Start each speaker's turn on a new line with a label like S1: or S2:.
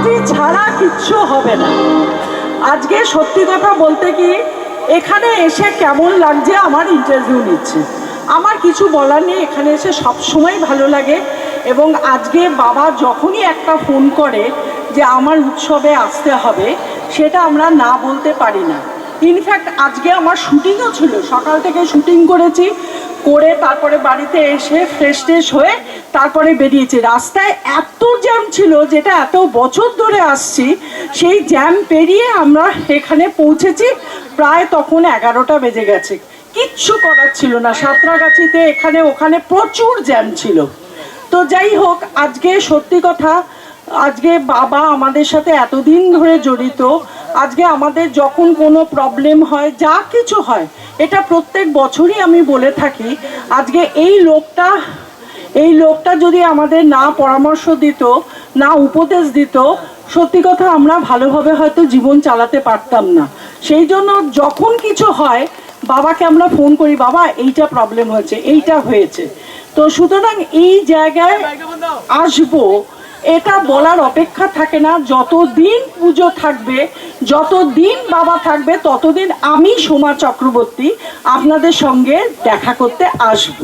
S1: ভক্তি ছাড়া কিচ্ছু হবে না। আজকে সত্যি কথা বলতে কি, এখানে এসে কেমন লাগছে, আমার ইন্টারভিউ নিচ্ছে, আমার কিছু বলার নেই। এখানে এসে সবসময় ভালো লাগে। এবং আজকে বাবা যখনই একটা ফোন করে যে আমার উৎসবে আসতে হবে, সেটা আমরা না বলতে পারি না। ইনফ্যাক্ট আজকে আমার শুটিংও ছিল, সকাল থেকে শুটিং করেছি, করে তারপরে বাড়িতে এসে ফ্রেশ ট্রেশ হয়ে তারপরে বেরিয়েছি। রাস্তায় এত জ্যাম ছিল, যেটা এত বছর ধরে আসছি, সেই জ্যাম পেরিয়ে আমরা এখানে পৌঁছেছি। প্রায় তখন 11টা বেজে গেছে। কিচ্ছু করার ছিল না, সাঁতরাগাছিতে এখানে ওখানে প্রচুর জ্যাম ছিল। তো যাই হোক, আজকে সত্যি কথা, আজকে বাবা আমাদের সাথে এতদিন ধরে জড়িত। আজকে আমাদের যখন কোনো প্রবলেম হয়, যা কিছু হয়, এটা প্রত্যেক বছরই আমি বলে থাকি, আজকে এই লোকটা যদি আমাদের না পরামর্শ দিত, না উপদেশ দিত, সত্যি কথা আমরা ভালোভাবে হয়তো জীবন চালাতে পারতাম না। সেই জন্য যখন কিছু হয় বাবাকে আমরা ফোন করি, বাবা এইটা প্রবলেম হয়েছে, এইটা হয়েছে। তো সুতরাং এই জায়গায় আসবো এটা বলার অপেক্ষা থাকে না। যতদিন পুজো থাকবে, যতদিন বাবা থাকবে, ততদিন আমি সোমা চক্রবর্তী আপনাদের সঙ্গে দেখা করতে আসবো।